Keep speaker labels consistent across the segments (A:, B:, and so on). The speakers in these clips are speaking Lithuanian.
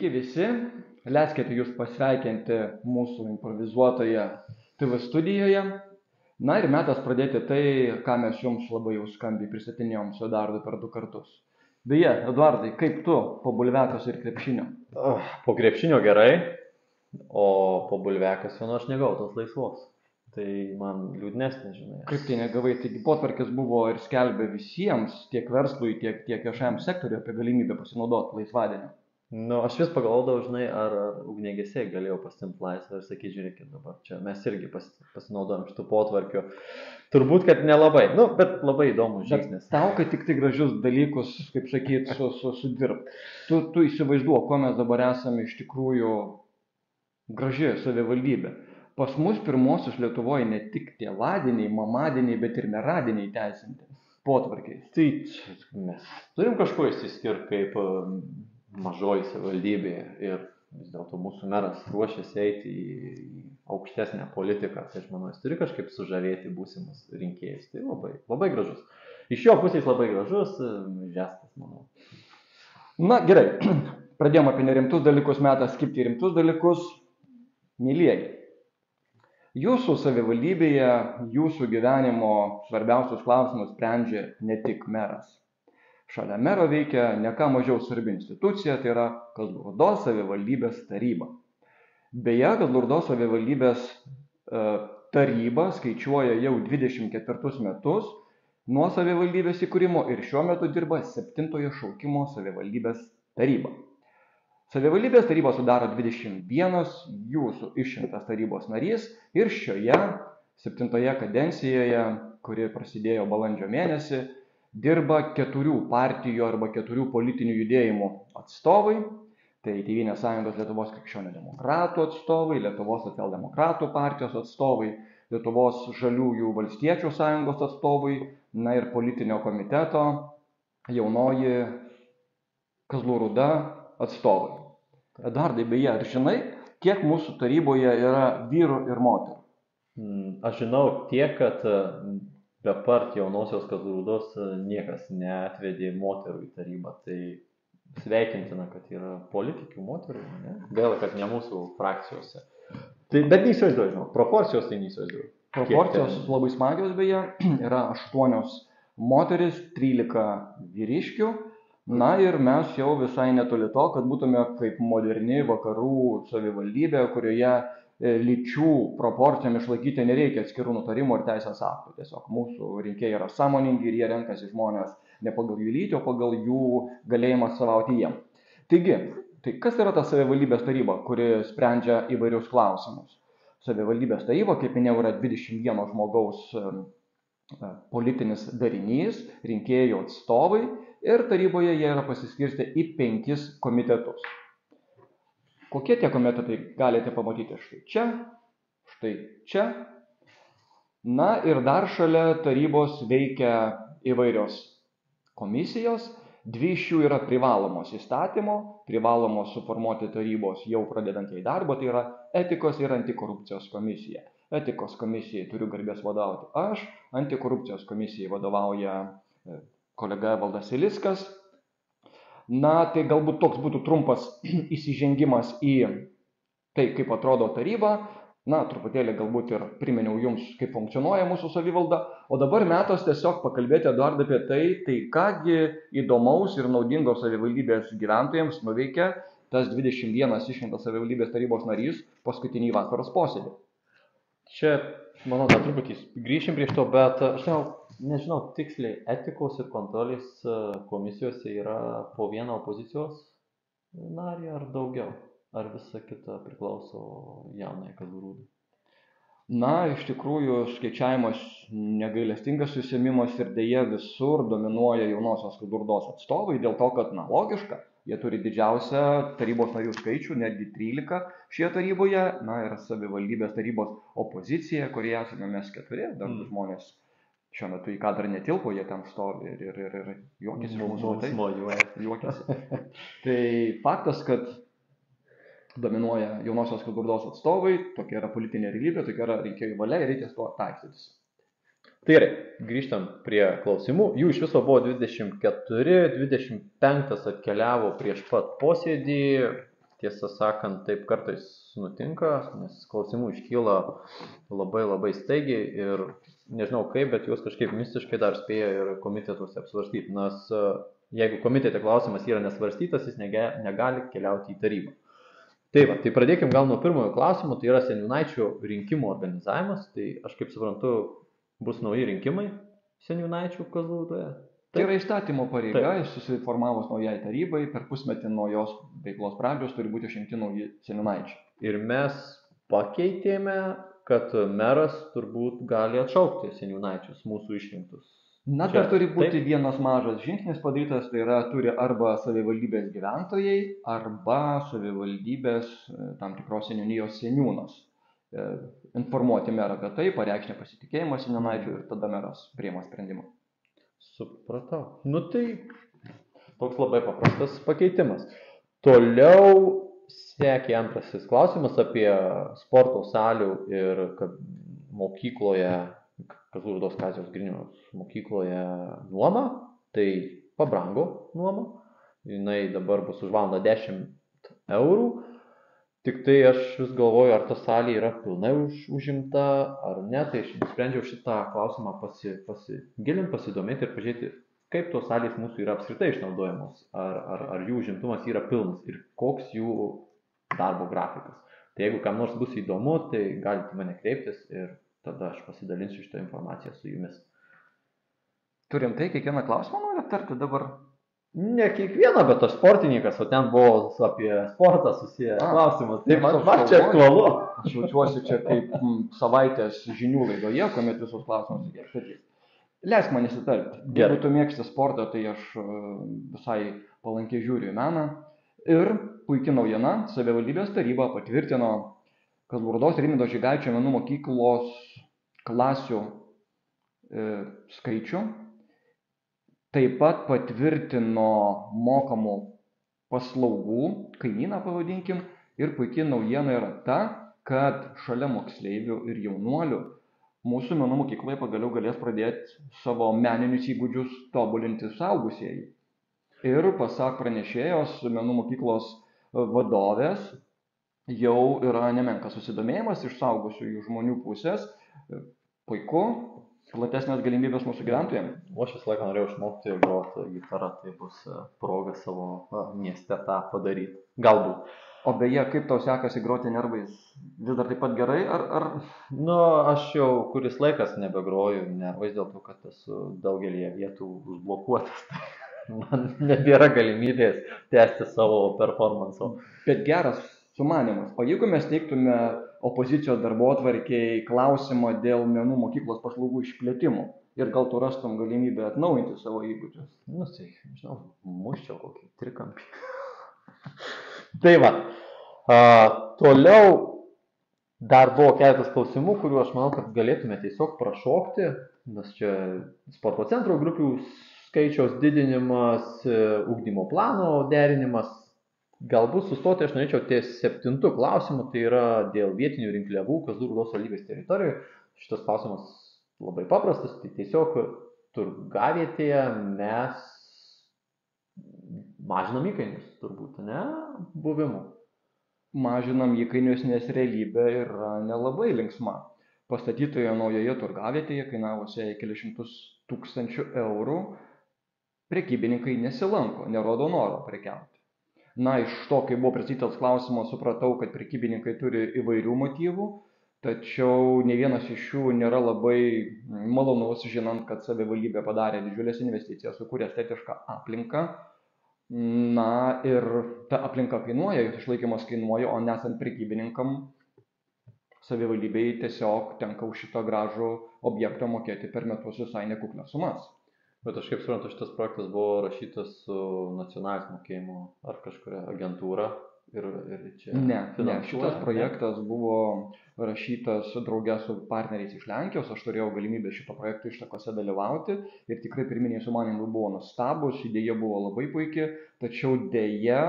A: Sveiki visi, leiskite jūs pasveikinti mūsų improvizuotoje TV studijoje. Na ir metas pradėti tai, ką mes jums labai jau skambiai pristatinėjom su Eduardu per 2 kartus. Beje, Eduardai, kaip tu po bulvekos ir krepšinio?
B: Po krepšinio gerai, o po bulvekos aš negavau tos laisvos. Tai man liūdnesnė, žinai.
A: Kaip tai negavai? Taigi potvarkis buvo ir skelbė visiems, tiek verslui, tiek viešajam sektoriui apie galimybę pasinaudoti laisvadieniu.
B: Aš vis pagalvodavau, žinai, ar ugniagesiai galėjau pasiimti laisvę ir sakyti, žiūrėkit dabar, čia mes irgi pasinaudojam šitų potvarkių. Turbūt, kad nelabai, bet labai įdomus žingsnis.
A: Tau, kad tik tai gražius dalykus, kaip sakyt, sudirb. Tu įsivaizduok, ko mes dabar esame iš tikrųjų graži savivaldybė. Pas mus pirmosius Lietuvoje ne tik tėvadieniai, mamadieniai, bet ir meradiniai teisinti potvarkiais.
B: Tai mes turim kažko išsiskirti kaip mažoji savivaldybė ir vis dėlto mūsų meras ruošiasi eiti į aukštesnę politiką. Tai aš manau, jis turi kažkaip sužavėti būsimus rinkėjus. Tai labai gražus. Iš jo pusės labai gražus žestas, manau.
A: Na gerai, pradėjome apie nerimtus dalykus, metas skipti į rimtus dalykus. Mylieji, jūsų savivaldybėje, jūsų gyvenimo svarbiausius klausimus sprendžia ne tik meras. Šalia mero veikia ne ką mažiau svarbi institucija, tai yra Kazlų savivaldybės taryba. Beje, Kazlų savivaldybės taryba skaičiuoja jau 24 metus nuo savivaldybės įkūrimo ir šiuo metu dirba 7-ojo šaukimo savivaldybės taryba. Savivaldybės taryba sudaro 21 jūsų išrinktas tarybos narys ir šioje 7-oje kadencijoje, kuri prasidėjo balandžio mėnesį, dirba 4 partijų arba 4 politinių judėjimų atstovai. Tai Tėvynės sąjungos Lietuvos krikščionių demokratų atstovai, Lietuvos socialdemokratų partijos atstovai, Lietuvos žaliųjų valstiečių sąjungos atstovai, na ir politinio komiteto jaunoji Kazlų Rūda atstovai. Eduardai, beje, ar žinai, kiek mūsų taryboje yra vyrų ir moterų?
B: Aš žinau tiek, kad be part jaunosios Kazlų Rūdos niekas neatvedė moterų į tarybą. Tai sveikintina, kad yra politikių moterų, ne? Gaila, kad ne mūsų frakcijose. Bet neįsivaizduoju, žinau, proporcijos tai neįsivaizduoju.
A: Proporcijos labai smagios, beje, yra 8 moteris, 13 vyriškių. Na ir mes jau visai netoli to, kad būtume kaip moderni vakarų savivaldybė, kurioje lyčių proporcijom išlaikyti nereikia atskirų nutarimų ir teisės aktų. Tiesiog mūsų rinkėjai yra sąmoningi ir jie renkasi žmonės ne pagal jų lytį, o pagal jų galėjimą atstovauti jiem. Taigi, tai kas yra ta savivaldybės taryba, kuri sprendžia įvairius klausimus? Savivaldybės taryba, kaip minėjau, yra 21 žmogaus politinis darinys, rinkėjų atstovai ir taryboje jie yra pasiskirstę į 5 komitetus. Kokie tie komitetai galite pamatyti štai čia, štai čia. Na ir dar šalia tarybos veikia įvairios komisijos. 2 iš jų yra privalomos įstatymo, privalomos suformuoti tarybos jau pradedant į darbą, tai yra etikos ir antikorupcijos komisija. Etikos komisijai turiu garbės vadovauti aš, antikorupcijos komisijai vadovauja kolega Evaldas Siliskas. Na, tai galbūt toks būtų trumpas įsižengimas į tai, kaip atrodo taryba. Na, truputėlį galbūt ir priminiau jums, kaip funkcionuoja mūsų savivalda. O dabar metas tiesiog pakalbėti, Eduardai, apie tai kągi įdomaus ir naudingo savivaldybės gyventojams nuveikia tas 21 išrinktas savivaldybės tarybos narys paskutinį vasaros posėdį.
B: Čia, manau, dar truputį grįšim prieš to, bet aš nežinau tiksliai, etikos ir kontrolės komisijose yra po vieną opozicijos narį ar daugiau? Ar visa kita priklauso jaunai Kazlų Rūdai?
A: Na, iš tikrųjų, skaičiavimas negailestingas užsiėmimas ir deja visur dominuoja jaunosios Kazlų Rūdos atstovai, dėl to, kad, logika, jie turi didžiausią tarybos narių skaičių, netgi 13 šioje taryboje, ir savivaldybės tarybos opozicija, kurie esame mes 4, dar 2 žmonės šiuo metu į kadrą netilpo, jie ten stovi ir juokiasi iš mūsų. Juokiasi. Tai faktas, kad dominuoja jaunosios Kazlų Rūdos atstovai, tokia yra politinė realybė, tokia yra rinkėjų valia ir reikia su tuo taikstytis.
B: Tai gerai, grįžtam prie klausimų. Jų iš viso buvo 24, 25 atkeliavo prieš pat posėdį, tiesą sakant, taip kartais nutinka, nes klausimų iškyla labai staigiai ir nežinau kaip, bet juos kažkaip mistiškai dar spėja ir komitetuose apsvarstyti, nes jeigu komitete klausimas yra nesvarstytas, jis negali keliauti į tarybą. Tai pradėkim gal nuo pirmojo klausimo, tai yra seniūnaičių rinkimų organizavimas, tai aš kaip suprantu, bus nauji rinkimai seniūnaičių Kazlų Rūdoje.
A: Tai yra įstatymo pareiga, susiformavus naujai tarybai, per pusmetį nuo jos veiklos pradžios turi būti išrinkti nauji seniūnaičiai.
B: Ir mes pakeitėme, kad meras turbūt gali atšaukti seniūnaičius mūsų išrinktus.
A: Na, dar turi būti vienas mažas žingsnis padarytas, tai yra turi arba savivaldybės gyventojai, arba savivaldybės tam tikros seniūnijos seniūnas informuoti merą apie tai, pareikšti nepasitikėjimą seniūnaičiu ir tada meras priima sprendimą.
B: Supratau. Nu tai toks labai paprastas pakeitimas. Toliau sekė antrasis klausimas apie sporto salių ir mokykloje, Kazlų Rūdos Kazio Griniaus mokykloje nuoma, tai pabrango nuoma. Jinai dabar bus už valandą 10 eurų. Tik tai aš vis galvoju, ar ta salė yra pilnai užimta ar ne, tai aš nusprendžiau šitą klausimą pasigilinti, pasidomėti ir pažiūrėti, kaip tos salės mūsų yra apskritai išnaudojamos, ar jų užimtumas yra pilnas ir koks jų darbo grafikas. Tai jeigu kam nors bus įdomu, tai galite mane kreiptis ir tada aš pasidalinsiu šitą informaciją su jumis.
A: Turim tai, kiekvieną klausimą noriu aptarti dabar?
B: Ne kiekvieną, bet aš sportininkas, o ten buvo apie sportą susiję klausimas. Tai man čia aktualu.
A: Aš jaučiuosi čia kaip savaitės žinių laidoje, kuomet visus klausimus atsakysiu. Leisk man įsitarti. Jeigu tu mėgsti sportą, tai aš visai palankiai žiūriu į meną. Ir puikia naujiena, savivaldybės taryba patvirtino Kazlų Rūdos Rimvydo Žygaičio menų mokyklos klasių skaičių. Taip pat patvirtino mokamų paslaugų kainyną, pavadinkim, ir puikia naujiena yra ta, kad šalia moksleivių ir jaunuolių mūsų menų mokykloje pagaliau galės pradėti savo meninius įgūdžius tobulinti suaugusieji. Ir pasak pranešėjos menų mokyklos vadovės, jau yra nemenkas susidomėjimas iš suaugusiųjų žmonių pusės. Puiku, platesnės galimybės mūsų gyventojams.
B: O aš visą laiką norėjau išmokti groti gitarą, tai bus proga savo mieste tą padaryti. Galbūt.
A: O beje, kaip tau sekasi groti nervais? Vis dar taip pat gerai, ar?
B: Nu, aš jau kuris laikas nebegroju nervais dėl to, kad esu daugelį vietų užblokuotas. Man nebėra galimybės tęsti savo performanso.
A: Bet geras sumanymas. O jeigu mes teiktume opozicijos darbotvarkei klausimą dėl menų mokyklos paslaugų išplėtimo ir gal tu rastum galimybę atnaujinti savo įgūdžius?
B: Nu, tai, žinau, muščiau kokį trikampį. Tai va, toliau dar buvo keletas klausimų, kuriuo aš manau, kad galėtume tiesiog prašokti, nes čia sporto centro grupių skaičiaus didinimas, ugdymo plano derinimas. Galbūt sustoti aš norėčiau ties 7 klausimu, tai yra dėl vietinių rinkliavų Kazlų Rūdos savivaldybės teritorijoje. Šitas klausimas labai paprastas, tai tiesiog turgavietėje mes mažinam įkainius, turbūt, ne, buvimu.
A: Mažinam įkainius, nes realybė yra nelabai linksma. Pastatytoje naujoje turgavietėje kainavusioje kelišimtus tūkstančių eurų prekybininkai nesilanko, nerodo noro prekiauti. Na, iš to, kai buvo pristatytas klausimas, supratau, kad prekybininkai turi įvairių motyvų, tačiau ne vienas iš jų nėra labai malonus, žinant, kad savivaldybė padarė didžiulės investicijas, sukūrė estetišką aplinką. Na, ir ta aplinka kainuoja, jos išlaikymas kainuoja, o nesant prekybininkam, savivaldybei tiesiog tenka už šitą gražų objektą mokėti per metus visai nekuklias sumas.
B: Bet aš kaip suprantu, šitas projektas buvo rašytas su nacionalinės mokėjimo ar kažkuria agentūra ir čia
A: Ne, šitas projektas buvo rašytas drauge su partneriais iš Lenkijos. Aš turėjau galimybę šito projekto ištakose dalyvauti ir tikrai pirminiai sumanymai buvo nuostabūs, idėja buvo labai puikia, tačiau dėja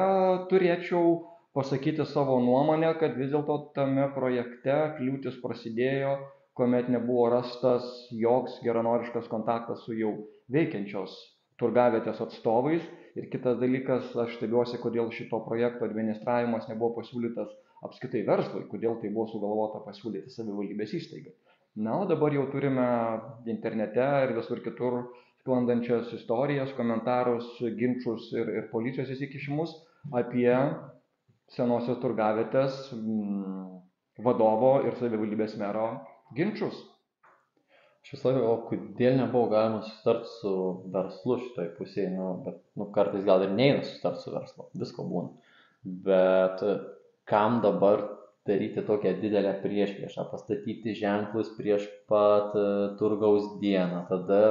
A: turėčiau pasakyti savo nuomonę, kad vis dėlto tame projekte kliūtis prasidėjo, kuomet nebuvo rastas joks geranoriškas kontaktas su jau veikiančios turgavietės atstovais. Ir kitas dalykas, aš stebiuosi, kodėl šito projekto administravimas nebuvo pasiūlytas apskritai verslui, kodėl tai buvo sugalvota pasiūlyti savivaldybės įstaigai. Na, o dabar jau turime internete ir visur kitur sklandančias istorijas, komentarus, ginčius ir policijos įsikišimus apie senosios turgavietės vadovo ir savivaldybės mero ginčius.
B: Aš visą laiką, o kodėl nebuvo galima susitart su verslu šitoj pusėje, bet kartais gal ir neina susitart su verslu, visko būna. Bet kam dabar daryti tokią didelę priešpriešą, pastatyti ženklus prieš pat turgaus dieną, tada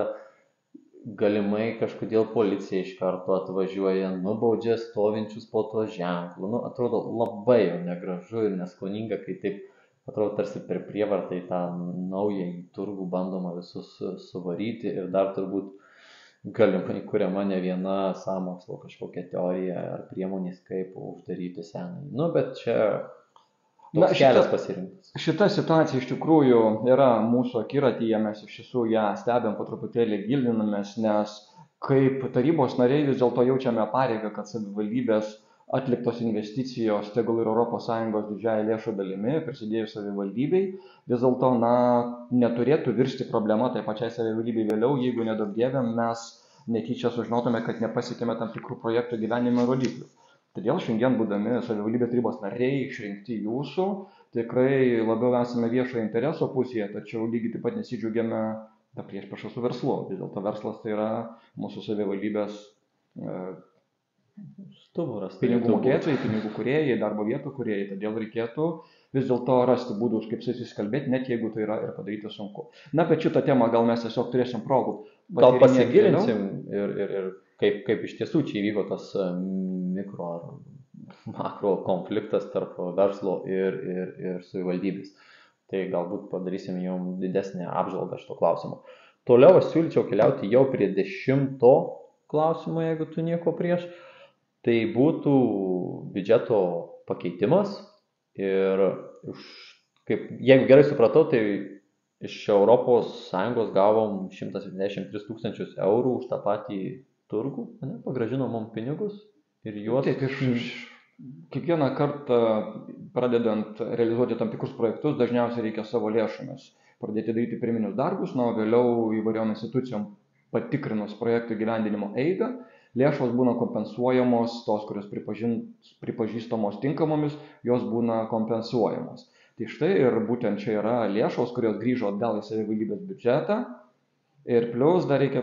B: galimai kažkodėl policija iš karto atvažiuoja, nubaudžia stovinčius po to ženklu. Atrodo labai jau negražu ir neskoninga, kai taip atrodo tarsi per prievartą į tą naują turgų bandoma visus suvaryti ir dar turbūt galimai kuriama ne viena sąmokslo kažkokia teorija ar priemonės, kaip uždaryti senąjį. Bet čia toks kelias pasirinktas.
A: Šita situacija iš tikrųjų yra mūsų akiratyje, mes iš tiesų ją stebėm, po truputėlį gilinamės, nes kaip tarybos nariai vis dėlto jaučiame pareigą, kad savivaldybės atliktos investicijos, tegul ir ES didžiąją lėšų dalimi, prisidėjus savivaldybei, vis dėlto neturėtų virsti problema tai pačiai savivaldybei vėliau, jeigu nedaug dievė mes netyčia sužinotume, kad nepasiekėme tam tikrų projektų gyvenimo rodiklių. Todėl šiandien, būdami savivaldybės tarybos nariai, išrinkti jūsų, tikrai labiau esame viešojo intereso pusėje, tačiau lygiai taip pat nesidžiaugiame priešpriešą su verslu. Vis dėlto verslas tai yra mūsų savivaldybės
B: stuburas,
A: pinigų mokėtojai, pinigų kūrėjai, darbo vietų kūrėjai. Todėl reikėtų vis dėlto rasti būdus, kaip susikalbėti, net jeigu tai yra ir padaryti sunku. Bet šitą temą gal mes tiesiog turėsim progų.
B: Gal pasigilinsim ir kaip iš tiesų čia įvyko tas mikro ar makro konfliktas tarp verslo ir savivaldybės. Tai galbūt padarysim jums didesnę apžvalgą šito klausimo. Toliau aš siūlyčiau keliauti jau prie 10 klausimo, jeigu tu nieko prieš. Tai būtų biudžeto pakeitimas ir jeigu gerai supratau, tai iš ES gavom 173 tūkstančius eurų už tą patį turgų, pagrąžino mums pinigus ir juos...
A: Taip, kiekvieną kartą pradedant realizuoti tam tikrus projektus, dažniausiai reikia savo lėšomis pradėti daryti pirminius darbus, o vėliau įvairiom institucijom patikrinus projektų gyvendinimo eigą, lėšos būna kompensuojamos, tos, kurios pripažįstamos tinkamomis, jos būna kompensuojamos. Tai štai ir būtent čia yra lėšos, kurios grįžo atgal į savivaldybės biudžetą. Ir plius dar reikia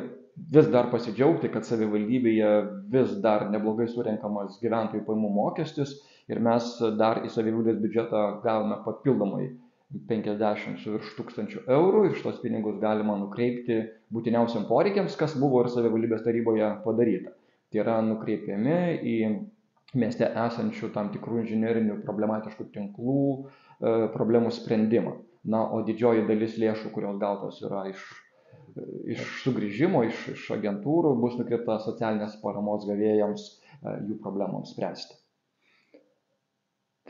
A: vis dar pasidžiaugti, kad savivaldybėje vis dar neblogai surenkamas gyventojų pajamų mokestis ir mes dar į savivaldybės biudžetą gavome papildomai 50 su virš tūkstančių eurų ir šitos pinigus galima nukreipti būtiniausiam poreikiams, kas buvo ir savivaldybės taryboje padaryta. Tai yra nukreipiami į mieste esančių tam tikrų inžinerinių problematiškų tinklų problemų sprendimą. O didžioji dalis lėšų, kurios gautos yra iš sugrįžimo, iš agentūrų, bus nukreipta socialinės paramos gavėjams jų problemams spręsti.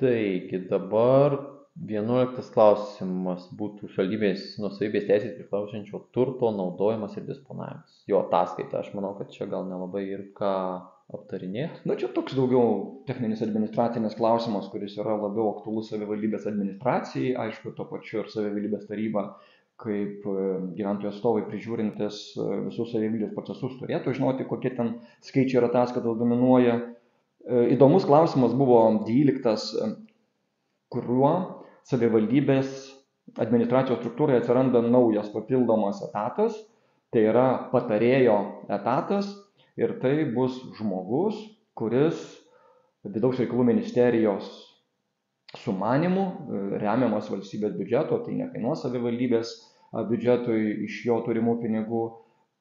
B: Taigi dabar 11 klausimas būtų savivaldybės nuosavybės teisės priklausančio turto naudojimas ir disponavimas. Jo ataskaita, aš manau, kad čia gal nelabai ir ką aptarinėti.
A: Čia toks daugiau techninis administracinis klausimas, kuris yra labiau aktualus savivaldybės administracijai, aišku, tuo pačiu ir savivaldybės taryba, kaip gyventojų atstovai prižiūrintis visus savivaldybės procesus turėtų žinoti, kokie ten skaičiai ir ataskaitos dominuoja. Įdomus klausimas buvo 12, kuriuo savivaldybės administracijos struktūroje atsiranda naujas papildomas etatas, tai yra patarėjo etatas ir tai bus žmogus, kuris Vidaus reikalų ministerijos sumanymu remiamas valstybės biudžeto, tai nekainuos savivaldybės biudžetui iš jo turimų pinigų,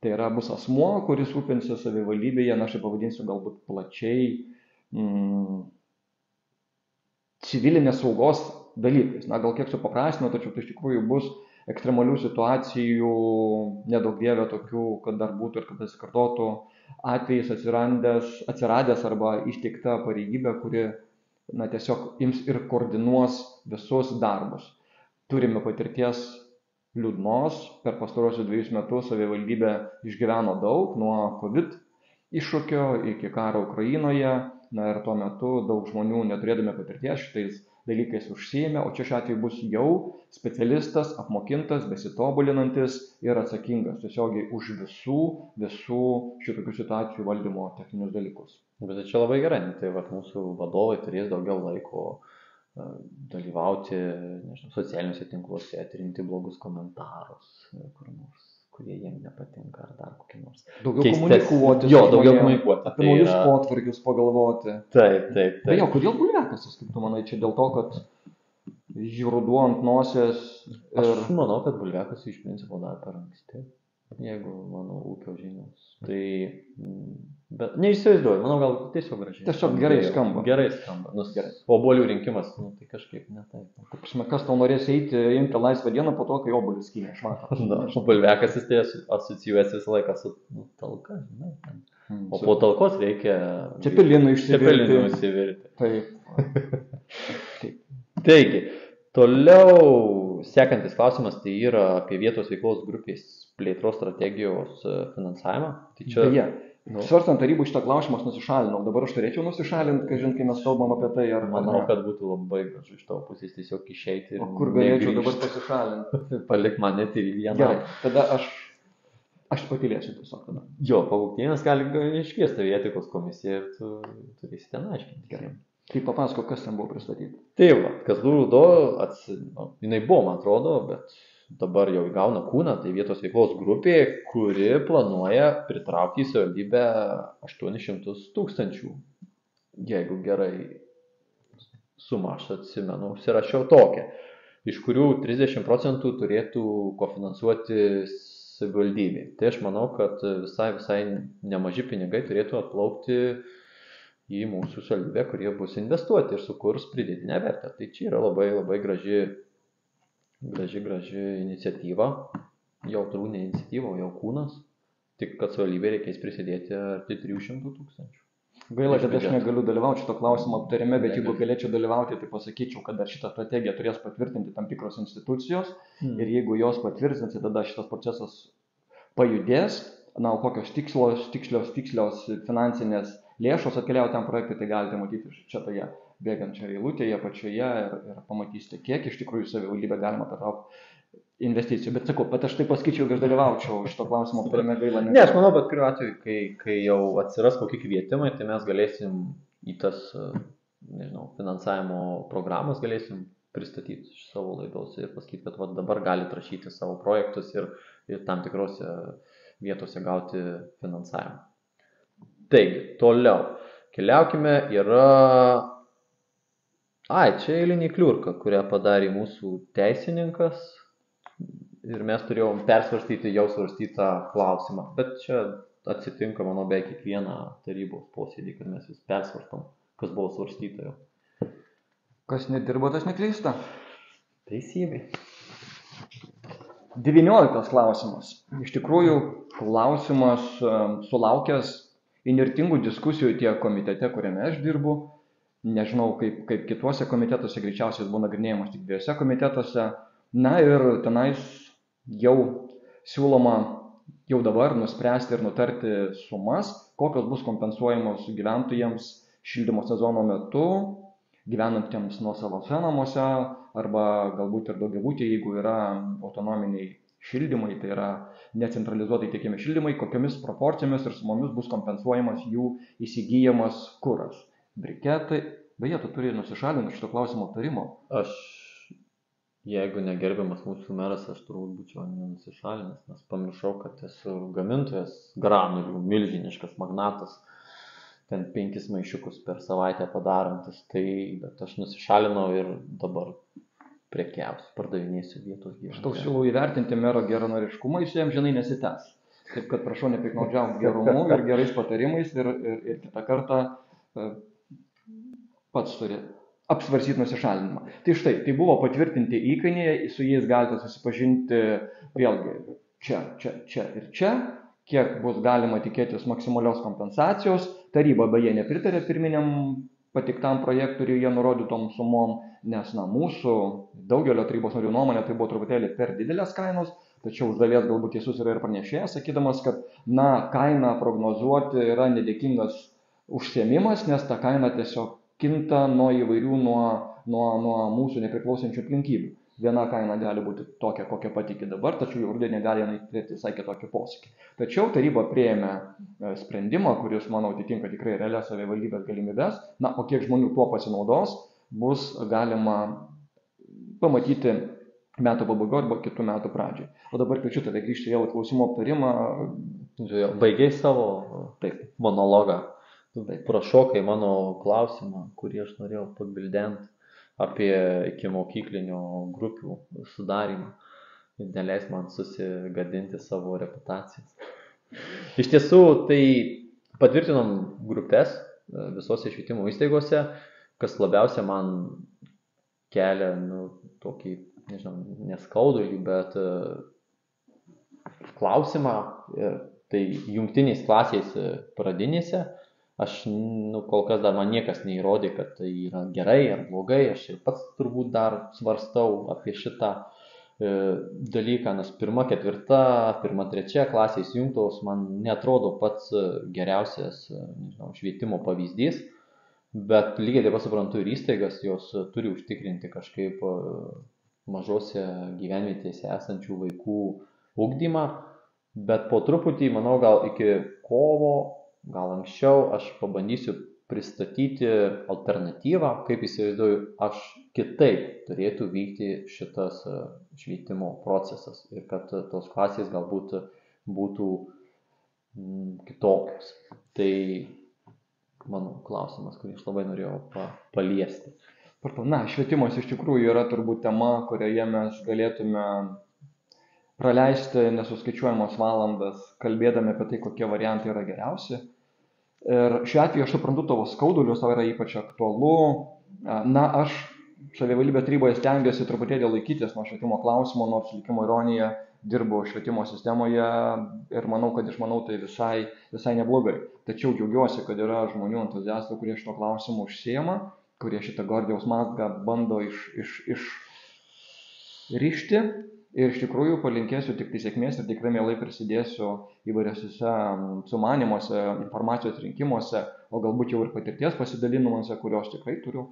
A: tai yra bus asmuo, kuris rūpinsis savivaldybėje, aš pavadinsiu galbūt plačiai, civilinės saugos dalykais. Gal kiek supaprastino, tačiau tai iš tikrųjų bus ekstremalių situacijų, nedaug dievė tokių, kad dar būtų ir kad pasikartotų atvejais atsiradęs arba įsteigta pareigybė, kuri tiesiog ims ir koordinuos visus darbus. Turime patirties liūdnos. Per pastarosius 2 metus savivaldybė išgyveno daug, nuo COVID iššūkio iki karo Ukrainoje. Na ir tuo metu daug žmonių neturėdami patirties šitais dalykais užsiėmė, o čia šiuo atveju bus jau specialistas, apmokintas, besitobulinantis ir atsakingas tiesiogiai už visų šitokių situacijų valdymo techninius dalykus.
B: Bet čia labai gerai, tai vat, mūsų vadovai turės daugiau laiko dalyvauti, nežinau, socialiniuose tinkluose, trinti blogus komentarus, kur nors, kurie jiem nepatinka, ar dar kokie nors.
A: Daugiau komunikuoti.
B: Jo, daugiau komunikuoti.
A: Apie naujus potvarkius pagalvoti.
B: Taip.
A: Bet jo, kodėl bulviakasis, kaip tu manai, čia dėl to, kad ruduo ant nosies ir...
B: Aš manau, kad bulviakasis iš principo dar per anksti, jeigu mano ūkio žinios. Tai, bet neįsivaizduoju, manau, gal tiesiog gražiai.
A: Tiesiog gerai skamba.
B: Gerai skamba. Gerai. Obuolių rinkimas, tai kažkaip ne taip.
A: Taip, kas tau norės imti laisvą dieną po to, kai obuolius skynė, aš matau.
B: Bulviakasis tai asocijuojasi visą laiką su talka, žinai. O po talkos reikia...
A: Cepelinų išsivirti.
B: Taip. Taigi, toliau sekantis klausimas tai yra apie vietos veiklos grupės plėtros strategijos finansavimą. Tai čia,
A: beje, svarstant tarybų šitą klausimą aš nusišalinau. Dabar aš turėčiau nusišalinti, kai mes kalbam apie tai.
B: Manau, kad būtų labai gražu iš tavo pusės tiesiog išeiti.
A: O kur galėčiau dabar pasišalinti?
B: Palik mane ir vieną.
A: Gerai, tada aš patylėsiu tiesiog tada.
B: Jo, pavūktienas gali iškviesti į etikos komisiją ir tu turėsi ten aiškinti.
A: Gerai. Tai papasako, kas ten buvo pristatyti.
B: Tai va, Kazlų Rūdo, jinai buvo, man atrodo, bet dabar jau įgauna kūną, tai vietos veiklos grupė, kuri planuoja pritraukti į savivaldybę 800 000, jeigu gerai sumą aš atsimenu, užsirašiau tokią, iš kurių 30% turėtų kofinansuoti savivaldybė. Tai aš manau, kad visai nemaži pinigai turėtų atplaukti į mūsų savivaldybę, kurie bus investuoti ir sukurs pridėtinę vertę. Tai čia yra labai graži iniciatyva, jau turbūt ne iniciatyva, jau kūnas, tik kad savivaldybė reikės prisidėti arti 300 000.
A: Gaila, kad aš negaliu dalyvauti šito klausimo aptarime, bet jeigu galėčiau dalyvauti, tai pasakyčiau, kad dar šitą strategiją turės patvirtinti tam tikros institucijos ir jeigu jos patvirtins, tada šitas procesas pajudės, na, o kokios tikslios finansinės lėšos atkeliauja tam projektui, tai galite matyti čia toje bėgančioje eilutėje pačioje ir pamatysite, kiek iš tikrųjų savivaldybė galima patraukti investicijų. Bet sakau, aš tai pasakyčiau, jeigu aš dalyvaučiau šito klausimo aptarime, gaila.
B: Ne, aš manau, bet kuriuo atveju, kai jau atsiras kokie kvietimai, tai mes galėsim į tas, nežinau, finansavimo programas galėsim pristatyti iš savo laidos ir pasakyti, kad va, dabar galite rašyti savo projektus ir tam tikrose vietose gauti finansavimą. Taigi, toliau. Keliaukime, čia eilinė kliurka, kurią padarė mūsų teisininkas ir mes turėjom persvarstyti jau svarstytą klausimą. Bet čia atsitinka, manau, beveik kiekvieną tarybos posėdį, kad mes vis persvarstom, kas buvo svarstyta jau.
A: Kas nedirba, tas neklysta.
B: Teisybė.
A: 19 klausimas. Iš tikrųjų, klausimas sulaukęs įnirtingų diskusijų tiek komitete, kuriame aš dirbu. Nežinau, kaip kituose komitetuose, greičiausiai jis buvo nagrinėjamas tik 2 komitetuose. Na ir tenais jau siūloma jau dabar nuspręsti ir nutarti sumas, kokios bus kompensuojamos gyventojams šildymo sezono metu, gyvenantiems nuosavose namuose arba galbūt ir daugiabučiai, jeigu yra autonominiai šildymai, tai yra necentralizuotai tiekiami šildymai, kokiamis proporcijomis ir sumomis bus kompensuojamas jų įsigyjamas kuras. Briketai, beje, tu turi nusišalinti šito klausimo aptarimo.
B: Aš, jeigu negerbiamas mūsų meras, aš turbūt būčiau nenusišalinęs, nes pamiršau, kad esu gamintojas granulių, milžiniškas magnatas, ten 5 maišiukus per savaitę padarantis, bet aš nusišalinau ir dabar prekiausiu, pardavinėsiu vietos gyventojams.
A: Aš tau siūlau įvertinti mero geranoriškumą, jis jam žinai nesitęs. Taip kad prašau nepiknaudžiauti gerumu ir gerais patarimais ir kitą kartą pats turi apsvarsyti nusišalinimą. Tai štai, tai buvo patvirtinti įkainiai, su jais galite susipažinti vėlgi čia ir čia, kiek bus galima tikėtis maksimalios kompensacijos. Taryba beje nepritarė pirminiam patiktam projektui ir jie nurodytom sumom, nes mūsų daugelio tarybos narių nuomonė tai buvo truputėlį per didelės kainos, tačiau iš dalies galbūt teisus yra ir pranešėjas, sakydamas, kad kainą prognozuoti yra nedėkingas užsiėmimas, nes ta kaina tiesiog kinta nuo įvairių, nuo mūsų nepriklausančių aplinkybių. Viena kaina gali būti tokia, kokia patikė dabar, tačiau jau rudenį gali turėti visai kitokį posūkį. Tačiau taryba priėmė sprendimą, kuris, manau, atitinka tikrai realias savivaldybės galimybes. O kiek žmonių tuo pasinaudos, bus galima pamatyti metų pabaigoje arba kitų metų pradžiai. O dabar kviečiu tave grįžti vėl į klausimų aptarimą.
B: Baigiai savo monologą. Prašokai mano klausimą, kurį aš norėjau pagvildenti apie ikimokyklinio grupių sudarimą. Neleis man susigadinti savo reputacijas. Iš tiesų, tai patvirtinom grupės visose švietimo įstaigose, kas labiausia man kelia tokį, neskaudulį, bet klausimą, tai jungtiniais klasiais pradinėse. Aš, kol kas dar man niekas neįrodė, kad tai yra gerai ar blogai, aš ir pats turbūt dar svarstau apie šitą dalyką, nes 1, 4, 1, 3 klasės jungtos man netrodo pats geriausias švietimo pavyzdys, bet lygiai taip pat suprantu ir įstaigas, jos turi užtikrinti kažkaip mažose gyvenvietėse esančių vaikų ugdymą, bet po truputį, manau, gal iki kovo, gal anksčiau aš pabandysiu pristatyti alternatyvą, kaip įsivaizduoju, aš kitaip turėtų vykti šitas švietimo procesas ir kad tos klasės galbūt būtų kitokios. Tai mano klausimas, kurį aš labai norėjau paliesti.
A: Švietimas iš tikrųjų yra turbūt tema, kurioje mes galėtume praleisti nesuskaičiuojamos valandas, kalbėdami apie tai, kokie variantai yra geriausi. Ir šiuo atveju aš suprantu tavo skaudulius, tau yra ypač aktualu. Aš savivaldybės taryboje stengiuosi truputėlį laikytis nuo švietimo klausimo, nors likimo ironija dirbu švietimo sistemoje ir manau, kad išmanau tai visai neblogai. Tačiau džiaugiuosi, kad yra žmonių entuziastų, kurie šito klausimu užsiema, kurie šitą Gordijaus mazgą bando išrišti. Ir iš tikrųjų palinkėsiu tik tai sėkmės ir tikrai mielai prisidėsiu įvairiuose sumanymuose, informacijos rinkimuose, o galbūt jau ir patirties pasidalinimuose, kurios tikrai turiu.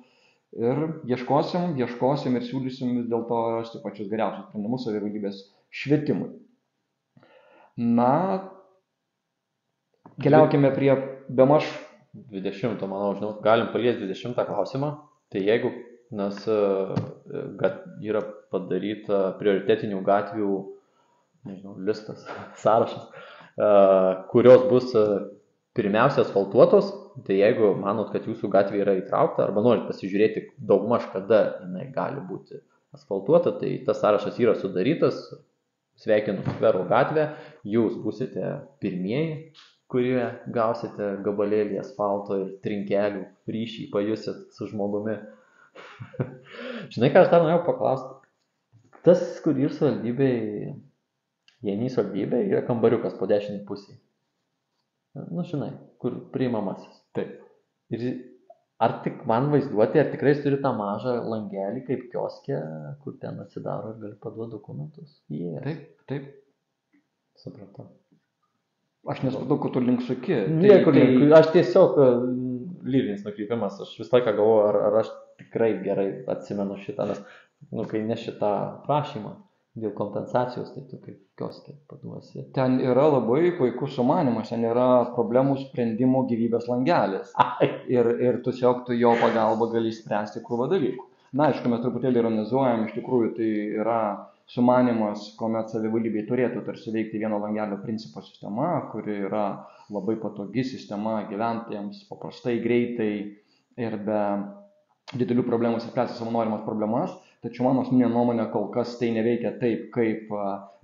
A: Ir ieškosim ir siūlysim vis dėlto rasti pačius geriausius sprendimus savivaldybės švietimui. Keliaukime prie bemaž
B: 20, manau, galim paliesti 20 klausimą. Tai jeigu yra padaryta prioritetinių gatvių, listas, sąrašas, kurios bus pirmiausia asfaltuotos, tai jeigu manot, kad jūsų gatvė yra įtraukta arba norit pasižiūrėti daugmaž, kada jinai gali būti asfaltuota, tai tas sąrašas yra sudarytas. Sveikinu Skvero gatvę, jūs būsite pirmieji, kurie gausite gabalėlį asfalto ir trinkelių ryšį pajusit su žmogumi. Žinai, ką aš dar norėjau paklausti? Tas, kur jūsų valdybėje, Jenys valdybėje, yra kambariukas po dešinį pusį. Žinai, kur priimamasis.
A: Taip.
B: Ir ar tik man vaizduoti, ar tikrai turi tą mažą langelį kaip kioske, kur ten atsidaro ir gali paduoti dokumentus?
A: Taip.
B: Supratau.
A: Aš nesupratau, kur tu link suki.
B: Aš tiesiog lyrinis nukrypimas, aš visą laiką galvoju, ar aš tikrai gerai atsimenu šitą, nes, kai ne šitą prašymą dėl kompensacijos, tai tu kaip kioskė paduosi.
A: Ten yra labai puikus sumanymas, ten yra problemų sprendimo gyvybės langelis. Ir tiesiog tu jo pagalba gali spręsti krūvą dalykų. Aišku, mes truputėlį ironizuojam, iš tikrųjų tai yra sumanymas, kuomet savivaldybėje turėtų tarsi veikti vieno langelio principo sistema, kuri yra labai patogi sistema gyventojams, paprastai, greitai ir be didelių problemų spręsti savo norimas problemas. Tačiau mano asmeninė nuomonė kol kas tai neveikia taip, kaip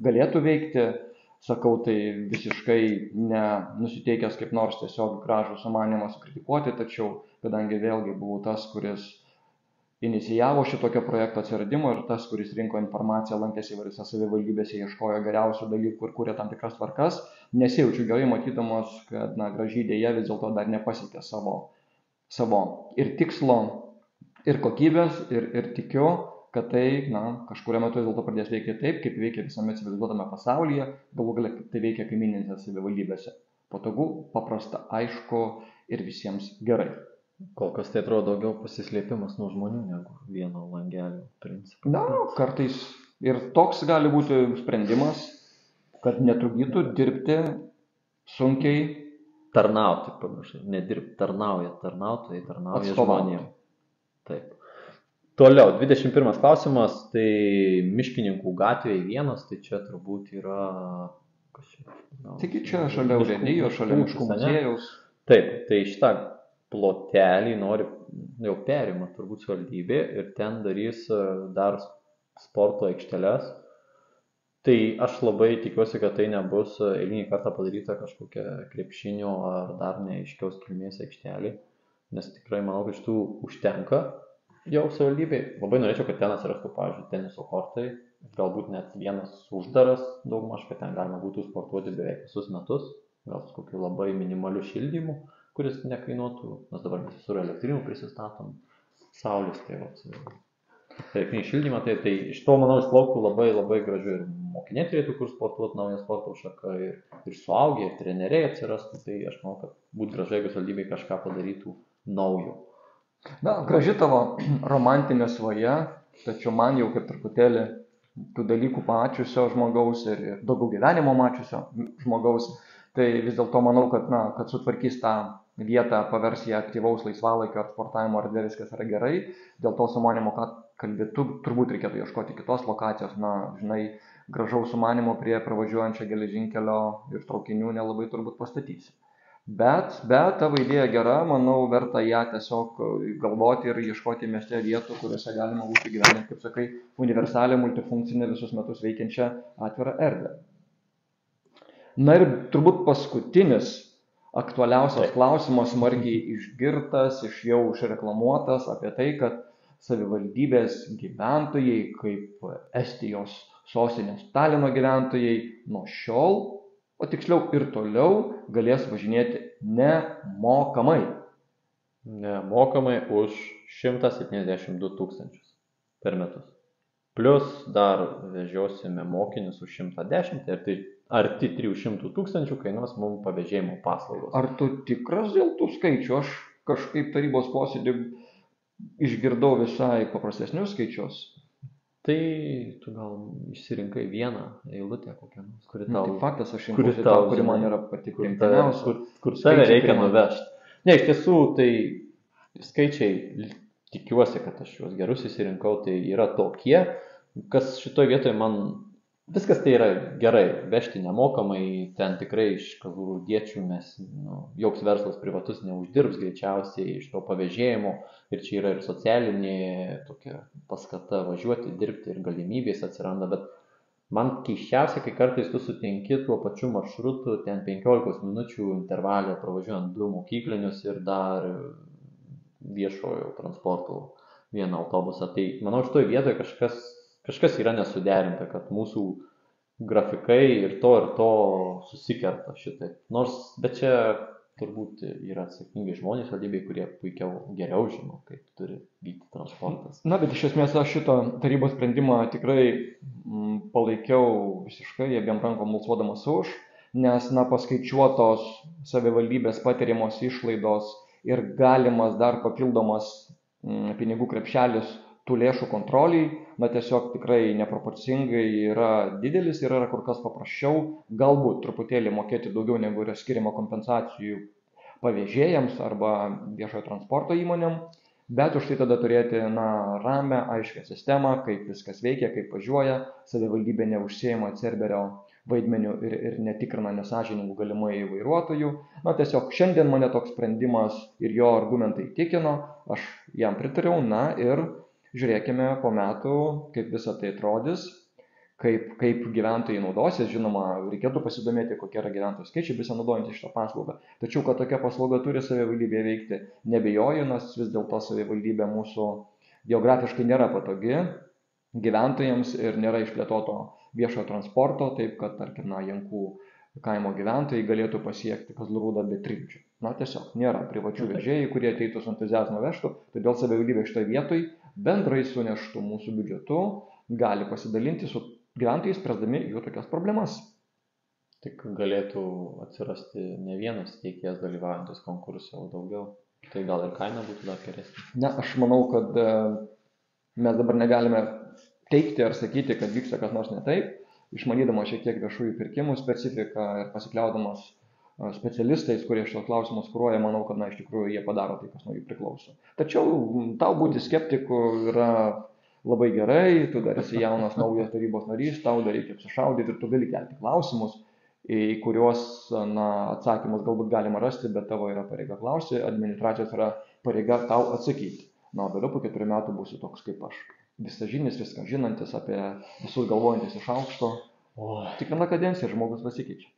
A: galėtų veikti. Sakau, tai visiškai nenusiteikęs kaip nors tiesiog gražų sumanymą sukritikuoti, tačiau kadangi vėlgi buvau tas, kuris inicijavo šitokio projekto atsiradimo ir tas, kuris rinko informaciją, lankėsi įvairiose savivaldybėse, ieškojo geriausių dalykų ir kūrė tam tikras tvarkas, nesijaučiu gerai matydamas, kad graži idėja vis dėlto dar nepasiekė savo ir tikslo, ir kokybės, ir tikiu, kad tai kažkurio metu vis dėlto pradės veikti taip, kaip veikia visame civilizuotame pasaulyje, galų galia kaip tai veikia kaimininėse savivaldybėse. Patogu, paprasta, aišku ir visiems gerai.
B: Kol kas tai atrodo daugiau pasislėpimas nuo žmonių negu vieno langelio principas.
A: Kartais ir toks gali būti sprendimas, kad netrukdytų dirbti sunkiai.
B: Tarnauti, panašiai, nedirbti, tarnautojai tarnauja žmonėms. Taip. Toliau, 21 klausimas, tai Miškininkų gatvėje 1, tai čia turbūt yra...
A: Tik čia šalia urėdijos, šalia miškų muziejaus.
B: Taip, tai šitą plotelį nori jau perima turbūt savivaldybė ir ten darys dar sporto aikšteles. Tai aš labai tikiuosi, kad tai nebus eilinį kartą padaryta kažkokia krepšinio ar dar neaiškiaus kilmės aikštelė, nes tikrai manau, kad šitų užtenka jau savivaldybei. Labai norėčiau, kad ten atsirastų, pavyzdžiui, teniso kortai, galbūt net vienas uždaras daugmaž, kad ten galima būtų sportuoti beveik visus metus, gal su kokiu labai minimaliu šildymu, kuris nekainuotų, nes dabar mes visur elektrinių prisistatom, saulės, tai elektrinį šildymą, tai iš to, manau, išplauktų labai labai gražu ir mokiniai turėtų kur sportuoti, naują sporto šaką, ir suaugę, ir treneriai atsirastų, tai aš manau, kad būtų gražu, jeigu savivaldybė kažką padarytų naujo.
A: Graži tavo romantinė svaja, tačiau man jau kaip truputėlį tų dalykų mačiusio žmogaus ir daugiau gyvenimo mačiusio žmogaus, tai vis dėlto manau, kad sutvarkys tą vietą, pavers ją aktyvaus laisvalaikio ar sportavimo erdvė, viskas yra gerai. Dėl to sumanimo, ką kalbėtų, turbūt reikėtų ieškoti kitos lokacijos, gražaus sumanimo prie pravažiuojančio geležinkelio ir traukinių nelabai turbūt pastatysi. Bet tavo idėja gera, manau, verta ją tiesiog galvoti ir ieškoti mieste vietų, kuriuose galima būtų gyventi, kaip sakai, universalią, multifunkcinę, visus metus veikiančią atvirą erdvę. Ir turbūt paskutinis aktualiausias klausimas, smarkiai išgirtas, jau išreklamuotas apie tai, kad savivaldybės gyventojai, kaip Estijos sostinės Talino gyventojai, nuo šiol, o tiksliau ir toliau, galės važinėti nemokamai.
B: Nemokamai už 172 tūkstančius per metus. Plus dar vežiosime mokinius už 110, ir tai arti 300 tūkstančių kainuos mums pavėžėjimo paslaugos.
A: Ar tu tikras dėl tų skaičių? Aš kažkaip tarybos posėdį išgirdau visai paprastesnius skaičius.
B: Tai tu gal išsirinkai vieną eilutę kokią nors, kuri tau...
A: Tai faktas, aš rinkusi tą, kuri man yra patikrinkiausia.
B: Kur tave reikia nuvežti. Ne, iš tiesų, tai skaičiai, tikiuosi, kad aš juos gerus įsirinkau, tai yra tokie, kas šitoje vietoje man... Viskas tai yra gerai, vežti nemokamai, ten tikrai iš kazlų-rūdiečių mes, joks verslas privatus neuždirbs greičiausiai iš to pavėžėjimo, ir čia yra ir socialinė tokia paskata važiuoti, dirbti ir galimybės atsiranda, bet man keiščiausia, kai kartais tu sutinki tuo pačiu maršrutu, ten 15 minučių intervalė pravažiuojant 2 mokyklinius ir dar viešojo transporto vieną autobusą. Tai manau, šitoje vietoje kažkas yra nesuderinta, kad mūsų grafikai ir to susikerta šitai. Bet čia turbūt yra atsakingi žmonės savivaldybėje, kurie geriau žino, kaip turi vykti transportas.
A: Bet iš esmės aš šito tarybos sprendimą tikrai palaikiau visiškai, abiem rankom balsuodamas už, nes paskaičiuotos savivaldybės patiriamos išlaidos ir galimas dar papildomas pinigų krepšelis tų lėšų kontroliai, tiesiog tikrai neproporcingai yra didelis ir yra kur kas paprasčiau, galbūt truputėlį mokėti daugiau negu yra skiriama kompensacijų pavėžėjams arba viešojo transporto įmonėm, bet už tai tada turėti ramią, aiškią sistemą, kaip viskas veikia, kaip važiuoja, savivaldybė neužsiima Cerberio vaidmeniu ir netikrina nesąžiningų galimai vairuotojų. Tiesiog šiandien mane toks sprendimas ir jo argumentai tikino, aš jam pritariau, ir žiūrėkime po metų, kaip visą tai atrodys, kaip gyventojai naudosis. Žinoma, reikėtų pasidomėti, kokie yra gyventojų skaičiai besinaudojantys šitą paslaugą. Tačiau, kad tokia paslauga turi savivaldybėje veikti, nebejoju, nes vis dėlto savivaldybė mūsų geografiškai nėra patogi gyventojams ir nėra išplėtoto viešojo transporto, taip kad, tarkim, Jankų kaimo gyventojai galėtų pasiekti Kazlų Rūdą be trikdžių. Na, tiesiog nėra privačių vežėjų, kurie ateitų su entuziazmu vežtų, todėl savivaldybė šitoje vietoje bendrai suneštų mūsų biudžetu gali pasidalinti su gyventojais, spręsdami jų tokias problemas.
B: Tik galėtų atsirasti ne vienas teikėjas dalyvaujantis konkurse, o daugiau. Tai gal ir kaina būtų dar geresnė.
A: Ne, aš manau, kad mes dabar negalime teikti ar sakyti, kad vyksta kas nors ne taip, išmanydamas šiek tiek viešųjų pirkimų specifiką ir pasikliaudamas specialistais, kurie šios klausimus kuruoja, manau, kad iš tikrųjų jie padaro tai, kas nuo jų priklauso. Tačiau tau būti skeptiku yra labai gerai, tu dar esi jaunas naujas tarybos narys, tau dar reikia apsišaudyti ir tu gali kelti klausimus, į kuriuos atsakymus galbūt galima rasti, bet tavo yra pareiga klausti, administracijos yra pareiga tau atsakyti. Na, vėliau po 4 metų būsiu toks kaip aš. Visažinis, viską žinantis, apie visus galvojantis iš aukšto. Tik viena kadencija žmogus pasikeičia.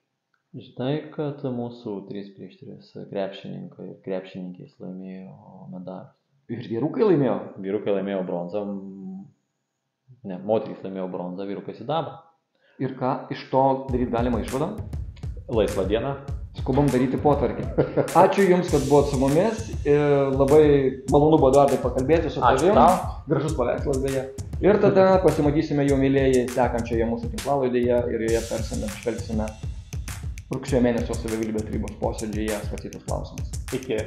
B: Žinai, kad mūsų 3x3 krepšininkai ir krepšininkės laimėjo medalius.
A: Ir vyrukai laimėjo?
B: Vyrukai laimėjo bronzą. Ne, moterys laimėjo bronzą, vyrukai sidabrą.
A: Ir ką iš to daryti galima išvadą?
B: Laisva diena.
A: Skubam daryti potvarkį. Ačiū Jums, kad buvot su mumis. Labai malonu buvo dar pakalbėti su tavim. Gražus paveikslas beje. Ir tada pasimatysime jau mylėjai sekančioje mūsų tinklalaidėje ir joje apžvelgsime rugsėjo mėnesio savivaldybės tarybos posėdžioje svarstytus klausimus.
B: Iki.